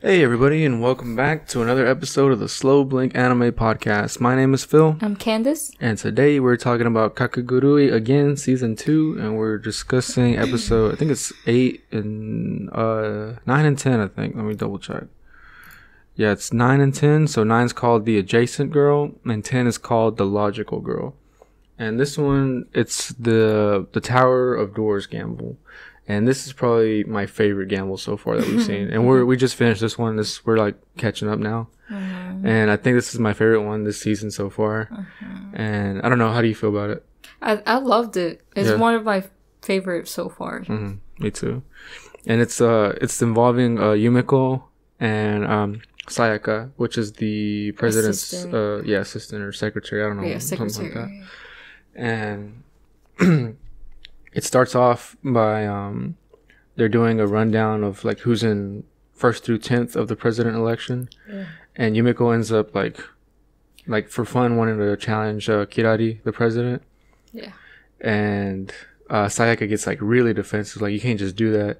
Hey everybody, and welcome back to another episode of the Slow Blink Anime Podcast. My name is Phil. I'm Candace. And today we're talking about Kakegurui again, Season 2, and we're discussing episode, I think it's 8 and 9 and 10, I think. Let me double check. Yeah, it's 9 and 10, so 9's called the Adjacent Girl, and 10 is called the Logical Girl. And this one, it's the Tower of Doors gamble. And this is probably my favorite gamble so far that we've seen. And we just finished this one. We're like catching up now. And I think this is my favorite one this season so far. And I don't know, how do you feel about it? I loved it. It's one of my favorites so far. Me too. And it's involving Yumeko and Sayaka, which is the president's assistant or secretary. I don't know. Yeah, secretary. Something like that. And it starts off by they're doing a rundown of like who's in 1st through 10th of the president election, and Yumeko ends up like for fun wanting to challenge Kirari, the president. Yeah. And Sayaka gets like really defensive, like you can't just do that.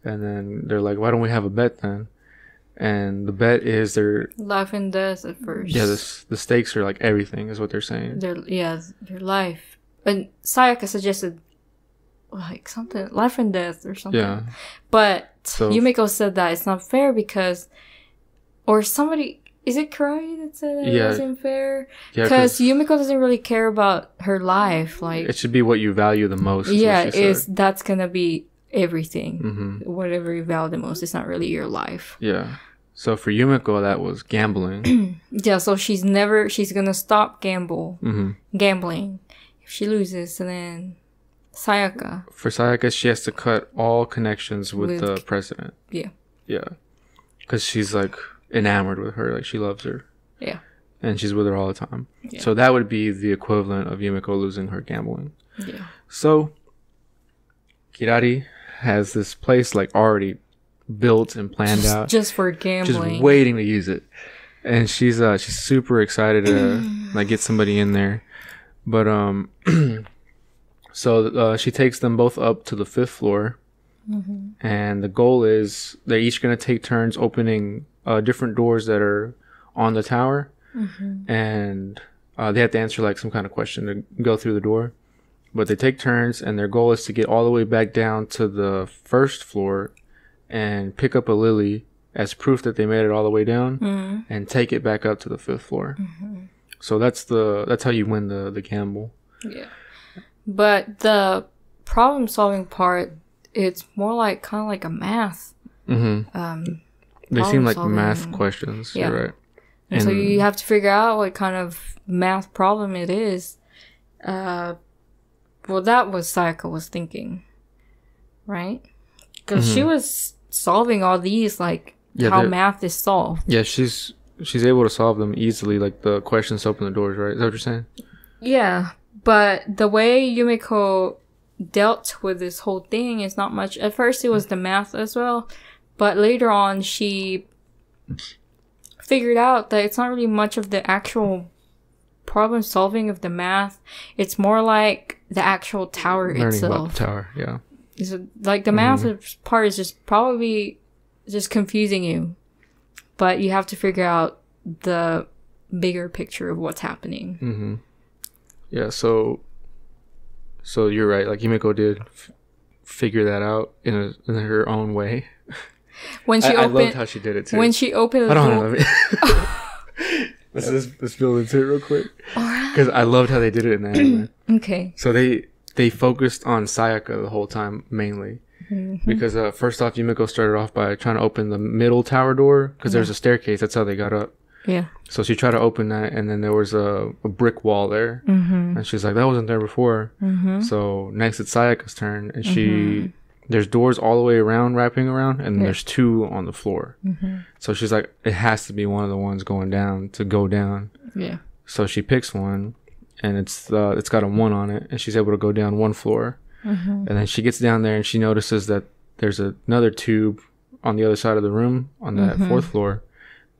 And then they're like, why don't we have a bet then? And the bet is their life and death at first. Yeah, the stakes are like everything is what they're saying. Their life. And Sayaka suggested like something life and death or something. Yeah. But Yumeko said that it's not fair because, or somebody, is it Kirari that said that it wasn't fair? Yeah, because Yumeko doesn't really care about her life. Like it should be what you value the most. Yeah, that's gonna be everything. Whatever you value the most, it's not really your life. Yeah. So for Yumeko, that was gambling. Yeah. So she's gonna stop gambling if she loses, and then. For Sayaka, she has to cut all connections with the president. Yeah. Yeah. Because she's like enamored with her. Like she loves her. Yeah. And she's with her all the time. Yeah. So that would be the equivalent of Yumeko losing her gambling. Yeah. So Kirari has this place like already built and planned out. Just for gambling. Just waiting to use it. And she's super excited to like get somebody in there. But So she takes them both up to the 5th floor, and the goal is they're each going to take turns opening different doors that are on the tower, and they have to answer like some kind of question to go through the door. But they take turns, and their goal is to get all the way back down to the 1st floor and pick up a lily as proof that they made it all the way down, and take it back up to the 5th floor. So that's how you win the gamble. Yeah. But the problem-solving part, it's more like kind of like a math. They seem like math questions. Yeah. You're right. And so you have to figure out what kind of math problem it is. Well, that was Sayaka was thinking, right? Because she was solving all these, like how math is solved. Yeah, she's able to solve them easily, like the questions to open the doors, right? Is that what you're saying? Yeah. But the way Yumeko dealt with this whole thing is not much. At first, it was the math as well. But later on, she figured out that it's not really much of the actual problem solving of the math. It's more like the actual tower itself. Learning about the tower, yeah. So, like the math part is just probably just confusing you. But you have to figure out the bigger picture of what's happening. Yeah, so you're right. Like Yumeko did figure that out in her own way. When she I loved how she did it too. When she opened the door. Let's build into it real quick. Because I loved how they did it in the anime. Okay. So they focused on Sayaka the whole time mainly. Because first off, Yumeko started off by trying to open the middle tower door because there's a staircase. That's how they got up. Yeah. So she tried to open that, and then there was a brick wall there, and she's like, "That wasn't there before." So next it's Sayaka's turn, and there's doors all the way around, wrapping around, and there's 2 on the floor. So she's like, "It has to be one of the ones going down to go down." Yeah. So she picks one, and it's got a 1 on it, and she's able to go down 1 floor, and then she gets down there, and she notices that there's another tube on the other side of the room on that 4th floor.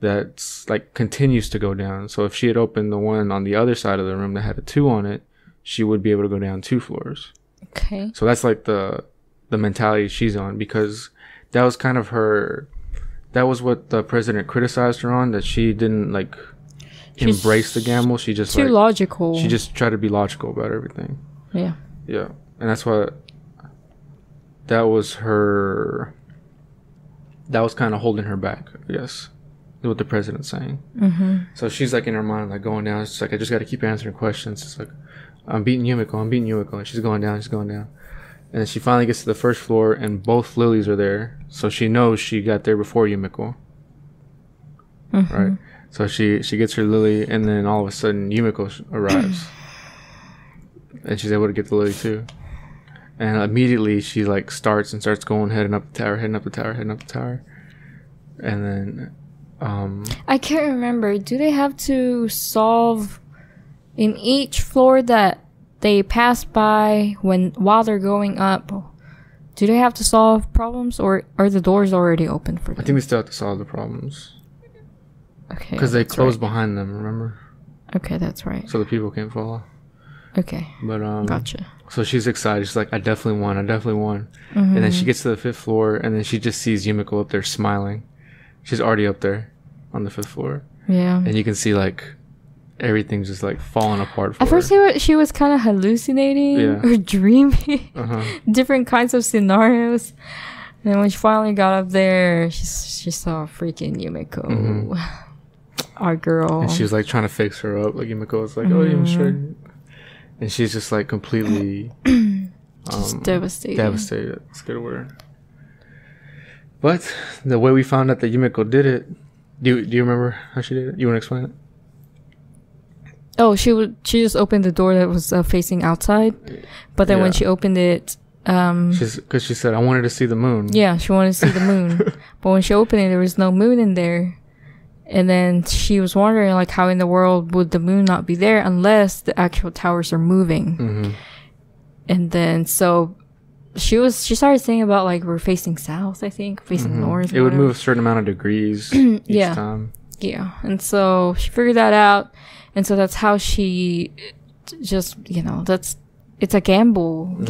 That's like continues to go down. So if she had opened the one on the other side of the room that had a 2 on it, she would be able to go down 2 floors. Okay. So that's like the mentality she's on, because that was kind of her that was what the president criticized her on, that she didn't like embrace the gamble. She just too logical. She just tried to be logical about everything. Yeah. Yeah. And that's what that was her. That was kind of holding her back, I guess. Is what the president's saying. Mm-hmm. So she's like in her mind, like going down. It's like, I just got to keep answering questions. It's like, I'm beating Yumeko. And she's going down. And then she finally gets to the first floor, and both lilies are there. So she knows she got there before Yumeko. Mm-hmm. Right? So she gets her lily, and then all of a sudden Yumeko arrives. And she's able to get the lily too. And immediately she like starts going heading up the tower. And then I can't remember. Do they have to solve in each floor that they pass by while they're going up? Do they have to solve problems, or are the doors already open for them? I think they still have to solve the problems. Okay. Because they close behind them, remember? Okay, that's right. So the people can't follow. Okay. But gotcha. So she's excited. She's like, I definitely won. Mm-hmm. And then she gets to the 5th floor, and then she just sees Yumeko up there smiling. She's already up there on the 5th floor. Yeah. And you can see like everything's just like falling apart for At first she was kind of hallucinating or dreaming different kinds of scenarios. And when she finally got up there, she saw freaking Yumeko. Mm-hmm. Our girl. And she was like trying to fix her up. Like Yumeko was like, oh, you're straight. And she's just like completely just devastated. Devastated. That's a good word. But the way we found out that Yumeko did it, do you remember how she did it? You want to explain it? Oh, she just opened the door that was facing outside, but then when she opened it, because she said, I wanted to see the moon. Yeah, she wanted to see the moon, but when she opened it, there was no moon in there. And then she was wondering, like, how in the world would the moon not be there unless the actual towers are moving? Mm-hmm. And then, so she started saying about, like, we're facing south, I think, facing north. It would move a certain amount of degrees each time. Yeah. And so she figured that out. And so that's how she just, it's a gambling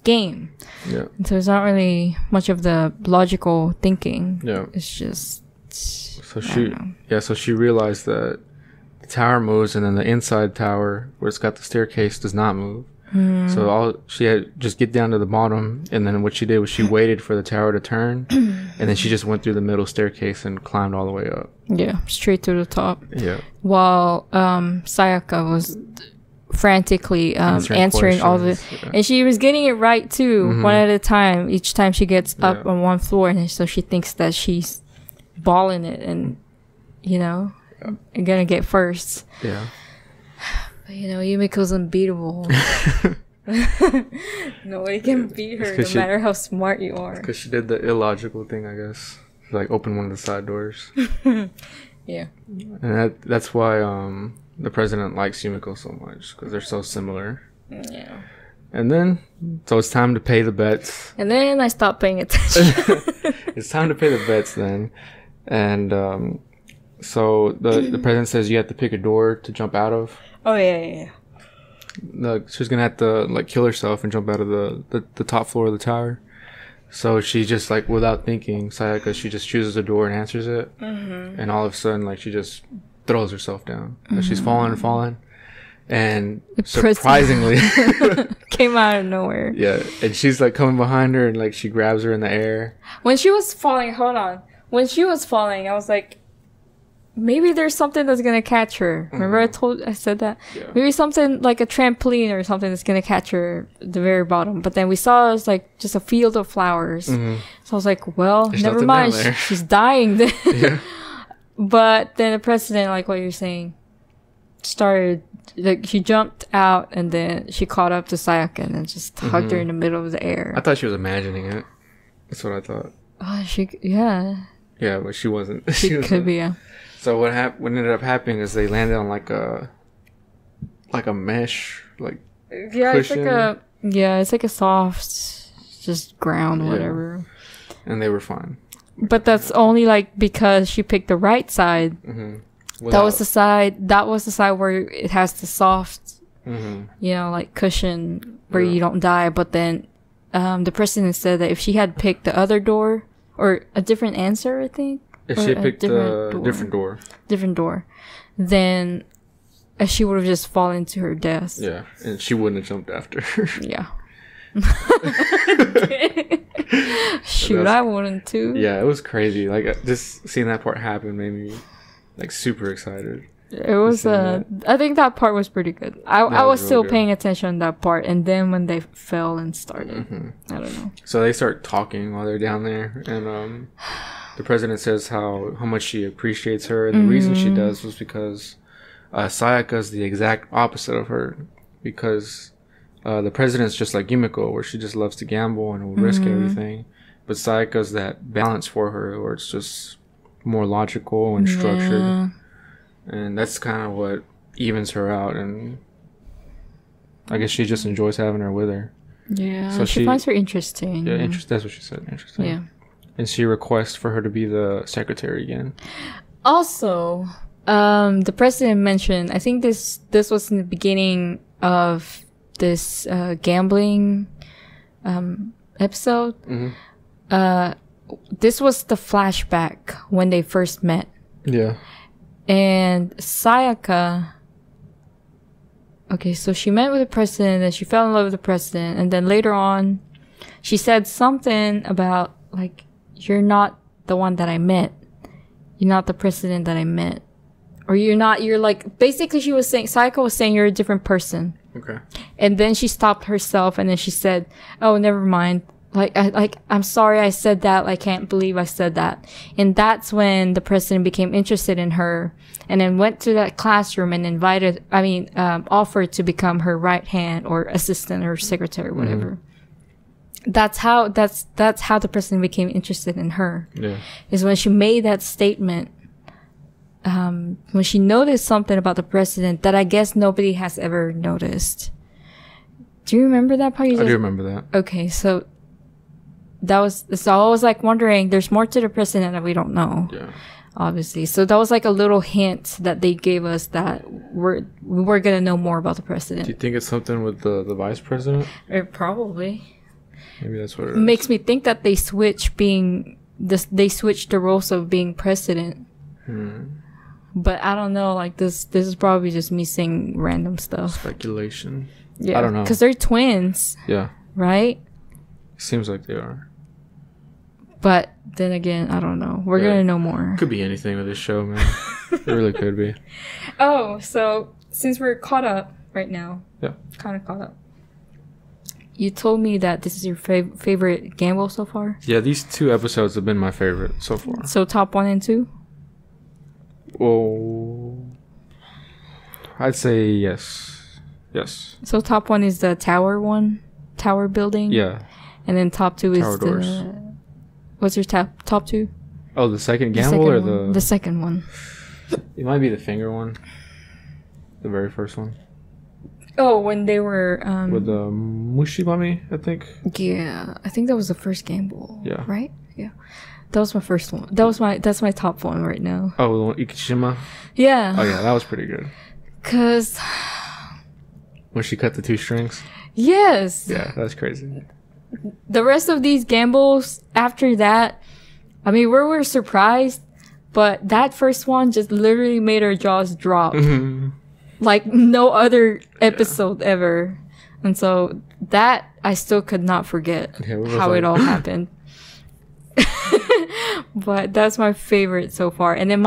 game. Yeah. And so it's not really much of the logical thinking. Yeah. It's just so she realized that the tower moves, and then the inside tower where it's got the staircase does not move. So all she had just get down to the bottom, and then what she did was she waited for the tower to turn, and then she just went through the middle staircase and climbed all the way up. Yeah, straight to the top. Yeah. While Sayaka was frantically answering all the and she was getting it right too, one at a time, each time she gets up on one floor, and so she thinks that she's balling it and gonna get first. Yeah. But Yumeko's unbeatable. Nobody can beat her no matter how smart you are. Because she did the illogical thing, I guess, like open one of the side doors. Yeah. And that's why the president likes Yumeko so much, because they're so similar. Yeah. And then, so it's time to pay the bets. And then I stopped paying attention. It's time to pay the bets then. And so the president says you have to pick a door to jump out of. Oh, yeah. She's going to have to like kill herself and jump out of the top floor of the tower. So she just, like, without thinking, Sayaka, she just chooses a door and answers it. Mm-hmm. And all of a sudden, like, she just throws herself down. Mm-hmm. She's falling. And surprisingly... came out of nowhere. Yeah. And she's, like, coming behind her, and, like, she grabs her in the air. When she was falling, When she was falling, I was like, maybe there's something that's going to catch her. Remember I said that? Yeah. Maybe something like a trampoline or something that's going to catch her at the very bottom. But then we saw it was like just a field of flowers. Mm-hmm. So I was like, well, there's never mind. She's dying then. Yeah. But then the president, like what you're saying, started, like, she jumped out and then she caught up to Sayaka and then just hugged her in the middle of the air. I thought she was imagining it. That's what I thought. Oh, yeah. Yeah, but she wasn't. She could be, yeah. So what ended up happening is they landed on like a mesh, like, cushion. It's like a soft, just ground, whatever. And they were fine. But that's only like because she picked the right side. Mm-hmm. That was the side where it has the soft, like cushion where you don't die. But then, the president said that if she had picked the other door or a different answer, I think. If she picked a different door, then she would have just fallen to her death. Yeah, and she wouldn't have jumped after. Yeah. Shoot, I wouldn't too. Yeah, it was crazy. Like, just seeing that part happen made me like super excited. It was I think that part was pretty good. I was still paying attention to that part, and then when they fell and started, I don't know. So they start talking while they're down there, and the president says how much she appreciates her, and the reason she does was because Sayaka's the exact opposite of her, because the president's just like Yumeko, where she just loves to gamble and will risk everything, but Sayaka's that balance for her, where it's just more logical and structured. And that's kind of what evens her out, and I guess she just enjoys having her with her. Yeah, so she finds her interesting. Yeah, that's what she said. Interesting. Yeah. And she requests for her to be the secretary again. Also, the president mentioned, I think this was in the beginning of this gambling episode. This was the flashback when they first met. Yeah. And Sayaka, okay, so she met with the president, and she fell in love with the president, and then later on, she said something about, like, you're not the one that I met. You're not the president that I met. Or you're like, basically she was saying, Sayaka was saying you're a different person. Okay. And then she stopped herself, and then she said, oh, never mind. I'm sorry I said that. I can't believe I said that. And that's when the president became interested in her, and then went to that classroom and offered to become her right hand or assistant or secretary, whatever. That's how the president became interested in her. Yeah. Is when she made that statement. When she noticed something about the president that I guess nobody has ever noticed. Do you remember that part? I do remember that. Okay, so I was like wondering, there's more to the president that we don't know. Yeah. Obviously. So that was like a little hint that they gave us that we were going to know more about the president. Do you think it's something with the vice president? Probably. Maybe that's what it makes me think that they switched the roles of being president. But I don't know, like this is probably just me saying random stuff. Speculation. Yeah. I don't know. Because they're twins. Yeah. Right? Seems like they are. But then again, I don't know. We're going to know more. Could be anything with this show, man. It really could be. Oh, so since we're caught up right now. Yeah. Kind of caught up. You told me that this is your favorite gamble so far? Yeah, these 2 episodes have been my favorite so far. So top 1 and 2? Oh, I'd say yes. Yes. So top 1 is the tower building? Yeah. And then top 2 is tower doors. What's your top 2? Oh, the second gamble the second one. It might be the finger one. The very first one. Oh, when they were with the Mushibami, I think. Yeah, I think that was the first gamble. Yeah. Right? Yeah. That was my first one. That's my top one right now. Oh, the one Ikishima? Yeah. Oh yeah, that was pretty good. 'Cause when she cut the 2 strings? Yes. Yeah, that's crazy. The rest of these gambles after that, I mean, we were surprised, but that first one just literally made our jaws drop. Like no other episode ever. And so that I still could not forget how it all happened. But that's my favorite so far. And then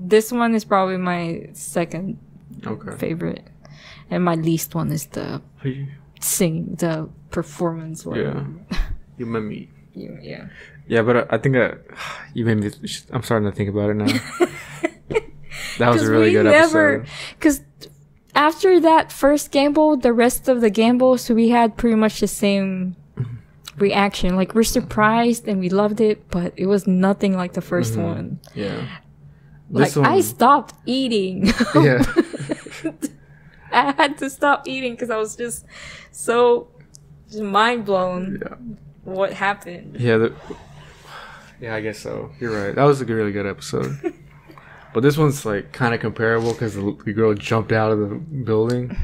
this one is probably my second favorite. And my least one is the singing, the performance one. Yeah. You made me. Yeah. Yeah, but I think you made me. I'm starting to think about it now. That was a really good episode. Because after that first gamble, the rest of the gambles, we had pretty much the same reaction. Like, we're surprised and we loved it, but it was nothing like the first one. Yeah. Like, I stopped eating. Yeah. I had to stop eating because I was just so mind blown. Yeah. What happened? Yeah. Yeah, I guess so. You're right. That was a really good episode. But this one's like kind of comparable because the girl jumped out of the building.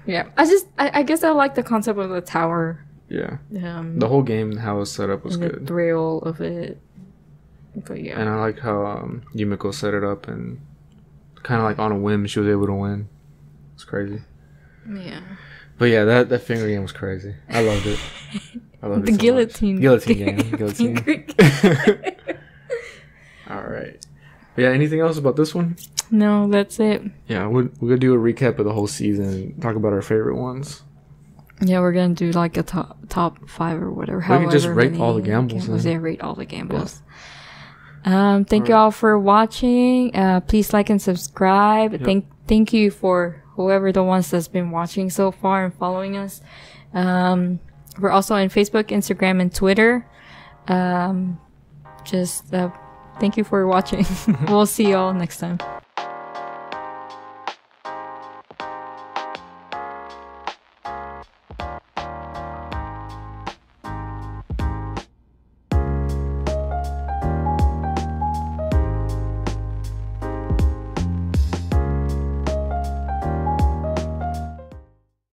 Yeah. I guess I like the concept of the tower. Yeah. The whole game, how it was set up was good. The thrill of it. But yeah. And I like how Yumeko set it up and kind of like on a whim she was able to win. It's crazy. Yeah. But yeah, that finger game was crazy. I loved it. I loved it so guillotine. Much. Guillotine game. Guillotine. All right. But yeah, anything else about this one? No, that's it. Yeah, we're gonna do a recap of the whole season and talk about our favorite ones. Yeah, we're gonna do like a top 5 or whatever. We can just rate all the gambles. Yeah, rate all the gambles. Yeah. Thank you all for watching. Please like and subscribe. Yep. Thank you for whoever the ones that's been watching so far and following us. We're also on Facebook, Instagram, and Twitter. Thank you for watching. We'll see y'all next time.